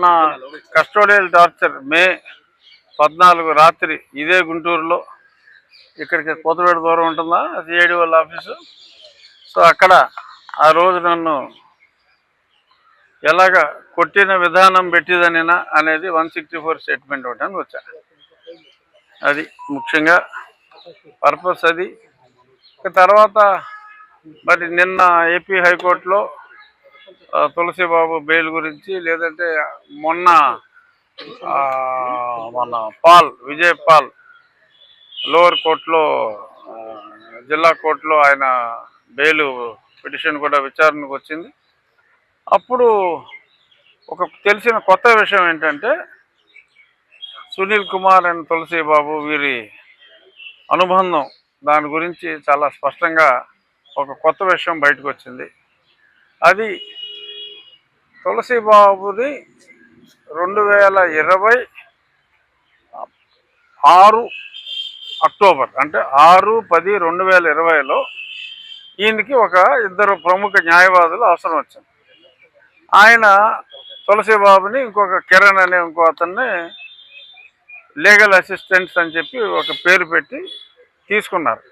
నా custodial torture మే 14 రాత్రి ఇదే గుంటూరులో, ఇక్కడికి కొత్తపేట దూరం ఉంటుందా సిఐడి వాళ్ళ ఆఫీసు. సో అక్కడ ఆ రోజు నన్ను ఎలాగ కొట్టిన విధానం పెట్టిదనినా అనేది 164 స్టేట్మెంట్ ఇవ్వడానికి వచ్చా. అది ముఖ్యంగా పర్పస్ అది. తర్వాత మరి నిన్న ఏపీ హైకోర్టులో తులసిబాబు బెయిల్ గురించి, లేదంటే మొన్న విజయ్ పాల్ లోవర్ కోర్టులో, జిల్లా కోర్టులో ఆయన బెయిల్ పిటిషన్ కూడా విచారణకు వచ్చింది. అప్పుడు ఒక తెలిసిన కొత్త విషయం ఏంటంటే సునీల్ కుమార్ అండ్ తులసిబాబు వీరి అనుబంధం, దాని గురించి చాలా స్పష్టంగా ఒక కొత్త విషయం బయటకు వచ్చింది. అది తులసిబాబుది 2026 అక్టోబర్, అంటే 6/10/2020లో ఈయనకి ఒక ఇద్దరు ప్రముఖ న్యాయవాదులు అవసరం వచ్చింది. ఆయన తులసిబాబుని ఇంకొక కిరణ్ అనే ఇంకో అతన్ని లీగల్ అసిస్టెంట్స్ అని చెప్పి ఒక పేరు పెట్టి తీసుకున్నారు.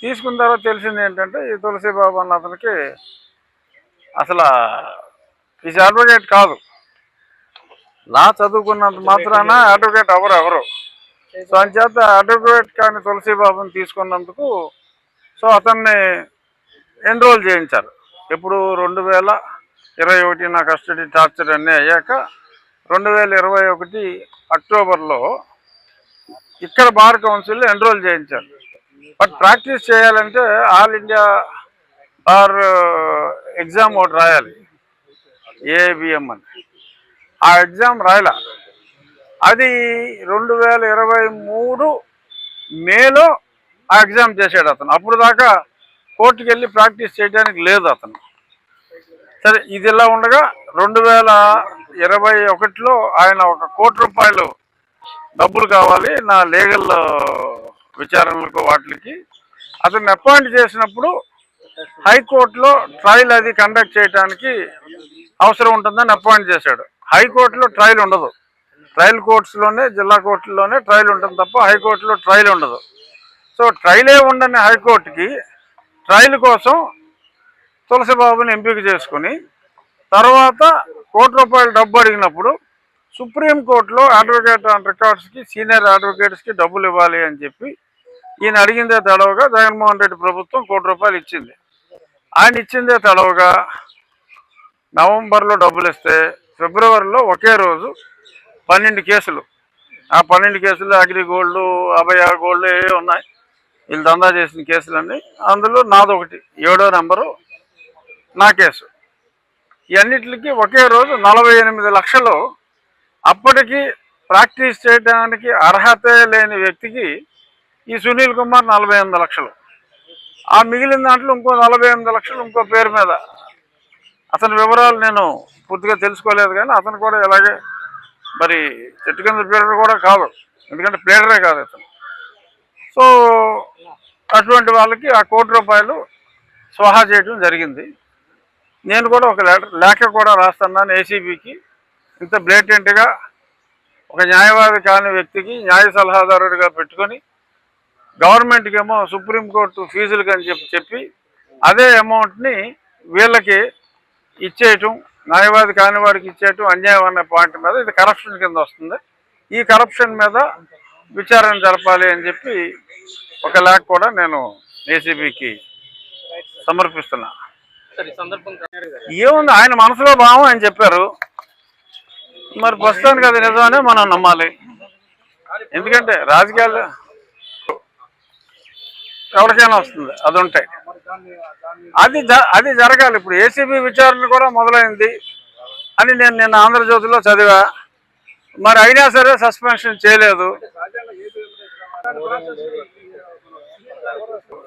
తీసుకున్న తర్వాత తెలిసింది ఏంటంటే ఈ తులసిబాబు అన్న అతనికి అసలు ఈజ్ అడ్వకేట్ కాదు. లా చదువుకున్నంత మాత్రాన అడ్వకేట్ ఎవరు. సో అంచేత అడ్వకేట్ కానీ తులసిబాబుని తీసుకున్నందుకు సో అతన్ని ఎన్రోల్ చేయించారు. ఎప్పుడు 2021 నా కస్టడీ టార్చర్ అన్నీ అయ్యాక 2021 అక్టోబర్లో ఇక్కడ బార్ కౌన్సిల్లో ఎన్రోల్ చేయించారు. బట్ ప్రాక్టీస్ చేయాలంటే ఆల్ ఇండియా బార్ ఎగ్జామ్ ఒకటి రాయాలి, ఏబిఎం అని. ఆ ఎగ్జామ్ రాయలా. అది 2023 మేలో ఆ ఎగ్జామ్ చేశాడు అతను. అప్పుడు దాకా కోర్టుకి వెళ్ళి ప్రాక్టీస్ చేయడానికి లేదు అతను. సరే, ఇది ఇలా ఉండగా 2021లో ఆయన ఒక ₹1 కోటి డబ్బులు కావాలి నా లీగల్ విచారణలకు వాటికి. అతన్ని అపాయింట్ చేసినప్పుడు హైకోర్టులో ట్రయల్ అది కండక్ట్ చేయడానికి అవసరం ఉంటుందని అపాయింట్ చేశాడు. హైకోర్టులో ట్రయల్ ఉండదు. ట్రయల్ కోర్ట్స్లోనే, జిల్లా కోర్టుల్లోనే ట్రయల్ ఉంటుంది తప్ప హైకోర్టులో ట్రయల్ ఉండదు. సో ట్రయలే ఉండని హైకోర్టుకి ట్రయల్ కోసం తులసిబాబుని ఎంపిక చేసుకుని తర్వాత ₹1 కోటి డబ్బు అడిగినప్పుడు సుప్రీంకోర్టులో అడ్వకేట్ ఆన్ రికార్డ్స్కి, సీనియర్ అడ్వకేట్స్కి డబ్బులు ఇవ్వాలి అని చెప్పి ఈయన అడిగిందే తడవగా జగన్మోహన్ రెడ్డి ప్రభుత్వం ₹1 కోటి ఇచ్చింది. ఆయన ఇచ్చిందే తడవగా నవంబర్లో డబ్బులు ఇస్తే ఫిబ్రవరిలో ఒకే రోజు 12 కేసులు. ఆ 12 కేసులు అగ్రిగోల్డ్, అభయ గోల్డ్ ఏ ఉన్నాయి, వీళ్ళు దందా చేసిన కేసులన్నీ. అందులో నాదొకటి 7వ నెంబరు నా కేసు. ఇవన్నిటికి ఒకే రోజు 48 లక్షలు. అప్పటికి ప్రాక్టీస్ చేయడానికి అర్హతే లేని వ్యక్తికి ఈ సునీల్ కుమార్ 48 లక్షలు. ఆ మిగిలిన దాంట్లో ఇంకో 48 లక్షలు ఇంకో పేరు మీద. అతని వివరాలు నేను పూర్తిగా తెలుసుకోలేదు, కానీ అతను కూడా ఇలాగే మరి చెట్టు కింద ప్లేడర్ కూడా కాదు, ఎందుకంటే ప్లేడరే కాదు అతను. సో అటువంటి వాళ్ళకి ఆ ₹1 కోటి స్వాహా చేయడం జరిగింది. నేను కూడా ఒక లేఖ కూడా రాస్తున్నాను ఏసీబీకి. ఇంత బ్లేటెంట్గా ఒక న్యాయవాది కాని వ్యక్తికి న్యాయ సలహాదారుడిగా పెట్టుకొని గవర్నమెంట్కి ఏమో సుప్రీంకోర్టు ఫీజులకు అని చెప్పి అదే అమౌంట్ని వీళ్ళకి ఇచ్చేయటం, న్యాయవాది కాని వాడికి ఇచ్చేయటం అన్యాయం అనే పాయింట్ మీద ఇది కరప్షన్ కింద వస్తుంది. ఈ కరప్షన్ మీద విచారణ జరపాలి అని చెప్పి ఒక లేఖ కూడా నేను ఏసీబీకి సమర్పిస్తున్నా. ఏముంది, ఆయన మనసులో భావం ఆయన చెప్పారు. మరి ప్రస్తుతానికి అది నిజమనే మనం నమ్మాలి. ఎందుకంటే రాజకీయాలు ఎవరికైనా వస్తుంది, అది ఉంటాయి. అది జరగాలి. ఇప్పుడు ఏసీబీ విచారణ కూడా మొదలైంది అని నేను నిన్న ఆంధ్రజ్యోతిలో చదివా. మరి అయినా సరే సస్పెన్షన్ చేయలేదు.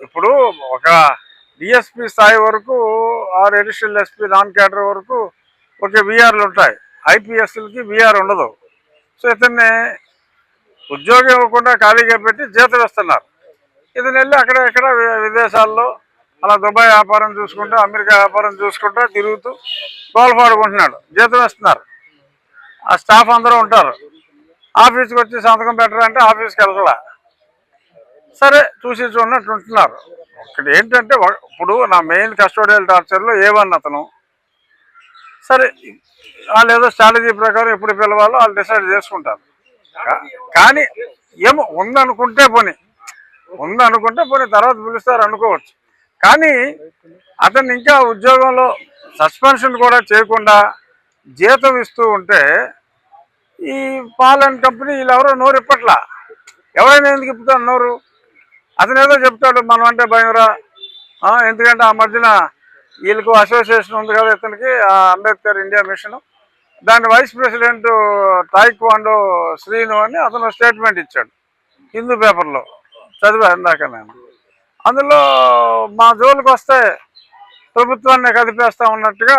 ఇప్పుడు ఒక డిఎస్పీ స్థాయి వరకు, are additional SP non cadre వరకు ఒకే విఆర్లు ఉంటాయి. ఐపీఎస్లకి విఆర్ ఉండదు. సో ఇతన్ని ఉద్యోగం ఇవ్వకుండా ఖాళీగా పెట్టి జీతం ఇస్తున్నారు. ఇతను వెళ్ళి అక్కడ విదేశాల్లో అలా దుబాయ్ వ్యాపారం చూసుకుంటూ, అమెరికా వ్యాపారం చూసుకుంటూ తిరుగుతూ గోల్ఫాడుకుంటున్నాడు. జీతం ఇస్తున్నారు. ఆ స్టాఫ్ అందరూ ఉంటారు. ఆఫీస్కి వచ్చి సంతకం పెట్టరంటే ఆఫీస్కి వెళ్ళలా. సరే చూసి చూడనట్టు ఉంటున్నారు. ఇక్కడ ఏంటంటే ఇప్పుడు నా మెయిన్ కస్టోడియల్ టార్చర్లో A1 అతను. సరే వాళ్ళు ఏదో స్ట్రాటజీ ప్రకారం ఎప్పుడు పిలవాలో వాళ్ళు డిసైడ్ చేసుకుంటారు. కానీ ఏమో ఉందనుకుంటే పోనీ తర్వాత పిలుస్తారు అనుకోవచ్చు. కానీ అతను ఇంకా ఉద్యోగంలో సస్పెన్షన్ కూడా చేయకుండా జీతం ఇస్తూ ఉంటే ఈ పాల్ అండ్ కంపెనీ వీళ్ళెవరో నోరు ఇప్పట్లా. ఎవరైనా ఎందుకు ఇప్పుతారు నోరు? అతను ఏదో చెప్తాడు మనం అంటే భయంరా. ఎందుకంటే ఆ మధ్యన వీళ్ళకు అసోసియేషన్ ఉంది కదా ఇతనికి, అంబేద్కర్ ఇండియా మిషన్, దాని వైస్ ప్రెసిడెంట్ తాయిక్వాండో శ్రీను అని అతను స్టేట్మెంట్ ఇచ్చాడు హిందూ పేపర్లో, చదివా ఇందాక నేను. అందులో మా జోలికి వస్తే ప్రభుత్వాన్ని కదిపేస్తా ఉన్నట్టుగా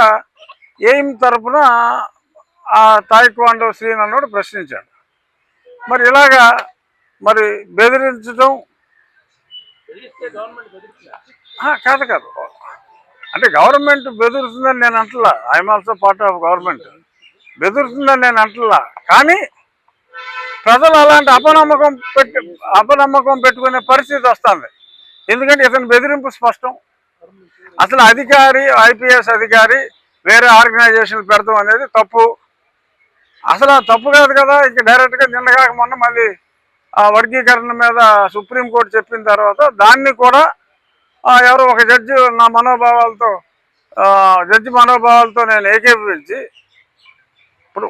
ఎయిమ్ తరఫున ఆ తాయిక్వాండో శ్రీను అన్నోడు ప్రశ్నించాడు. మరి ఇలాగా మరి బెదిరించడం కాదు అంటే గవర్నమెంట్ బెదురుతుందని నేను అంటలా. I'm also part of government. బెదురుతుందని నేను అంటలా. కానీ ప్రజలు అలాంటి అపనమ్మకం పెట్టుకునే పరిస్థితి వస్తుంది. ఎందుకంటే ఇతని బెదిరింపు స్పష్టం. అసలు అధికారి IPS అధికారి వేరే ఆర్గనైజేషన్ పెడతాం అనేది తప్పు. అసలు తప్పు కాదు కదా. ఇంక డైరెక్ట్గా నిన్నగాక మొన్న మళ్ళీ ఆ వర్గీకరణ మీద సుప్రీంకోర్టు చెప్పిన తర్వాత దాన్ని కూడా ఎవరో ఒక జడ్జి మనోభావాలతో నేను ఏకీభవించి, ఇప్పుడు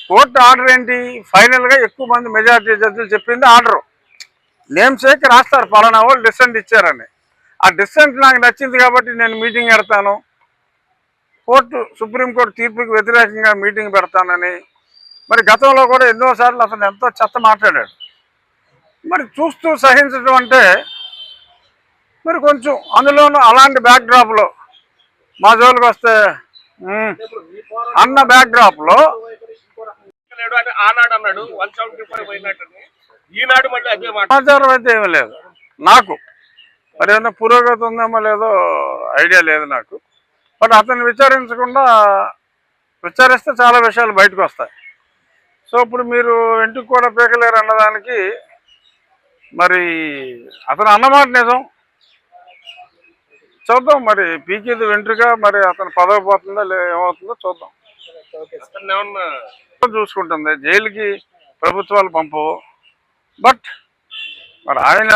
కోర్టు ఆర్డర్ ఏంటి, ఫైనల్గా ఎక్కువ మంది మెజారిటీ జడ్జిలు చెప్పింది ఆర్డరు. నేమ్ సేక్ రాస్తారు పలానా వాళ్ళు డిసెంట్ ఇచ్చారని. ఆ డిసెంట్ నాకు నచ్చింది కాబట్టి నేను మీటింగ్ పెడతాను, సుప్రీంకోర్టు తీర్పుకి వ్యతిరేకంగా మీటింగ్ పెడతానని. మరి గతంలో కూడా ఎన్నోసార్లు అతను ఎంతో చెత్త మాట్లాడాడు. మరి చూస్తూ సహించడం అంటే మరి కొంచెం అందులోనూ అలాంటి బ్యాక్డ్రాప్లో మా జోలికి వస్తే అన్న బ్యాక్డ్రాప్లో సమాచారం అయితే ఏమీ లేదు నాకు. మరి ఏమన్నా పురోగతి ఉందేమో లేదో ఐడియా లేదు నాకు. బట్ అతన్ని విచారిస్తే చాలా విషయాలు బయటకు వస్తాయి. సో ఇప్పుడు మీరు ఇంటికి కూడా పీకలేరు అన్నదానికి మరి అతను అన్నమాట నిజం. చూద్దాం మరి పీకేది వెంట్రుగా మరి అతను పదవి పోతుందా ఏమవుతుందో చూద్దాం. చూసుకుంటుంది జైలుకి ప్రభుత్వాలు పంపవు. బట్ మరి ఆయన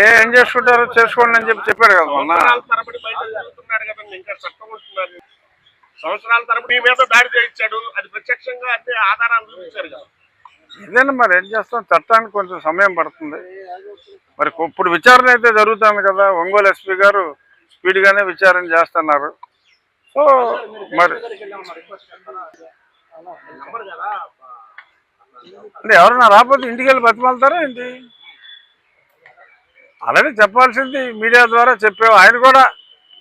ఏం చేసుకుంటారో చేసుకోండి అని చెప్పాడు కదా మొన్న. సంవత్సరాల తరబడి మీద దాడి చేయించాడు. అది ప్రత్యక్షంగా అంటే ఆధారాలు చూపించారు కదా. ఇదేనా మరి ఏం చేస్తాం, చట్టానికి కొంచెం సమయం పడుతుంది. మరి ఇప్పుడు విచారణ అయితే జరుగుతుంది కదా. ఒంగోలు SP గారు స్పీడ్గానే విచారణ చేస్తున్నారు. సో మరి అంటే ఎవరన్నా రాకపోతే ఇంటికి వెళ్ళి బతిమాలుతారా ఏంటి? ఆల్రెడీ చెప్పాల్సింది మీడియా ద్వారా చెప్పావు.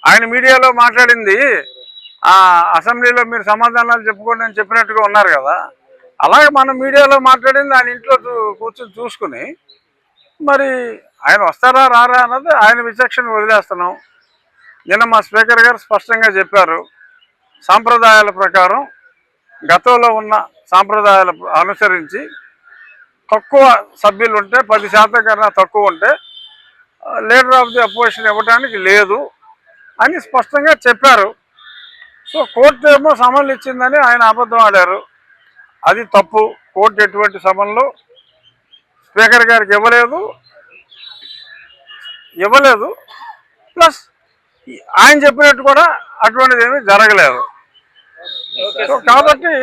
ఆయన మీడియాలో మాట్లాడింది అసెంబ్లీలో మీరు సమాధానాలు చెప్పుకోండి అని చెప్పినట్టుగా ఉన్నారు కదా. అలాగే మనం మీడియాలో మాట్లాడింది ఆయన ఇంట్లో కూర్చొని చూసుకుని మరి ఆయన వస్తారా రారా అన్నది ఆయన విచక్షణ వదిలేస్తున్నాం. నిన్న మా స్పీకర్ గారు స్పష్టంగా చెప్పారు, సాంప్రదాయాల ప్రకారం గతంలో ఉన్న సాంప్రదాయాలు అనుసరించి తక్కువ సభ్యులు ఉంటే 10% కన్నా తక్కువ ఉంటే లీడర్ ఆఫ్ ది అపోజిషన్ ఇవ్వడానికి లేదు అని స్పష్టంగా చెప్పారు. సో కోర్టు ఏమో సమన్లు ఇచ్చిందని ఆయన అబద్ధం ఆడారు. అది తప్పు. కోర్టు ఎటువంటి సమన్లు స్పీకర్ గారికి ఇవ్వలేదు. ప్లస్ ఆయన చెప్పినట్టు కూడా అటువంటిది ఏమీ జరగలేదు. సో కాబట్టి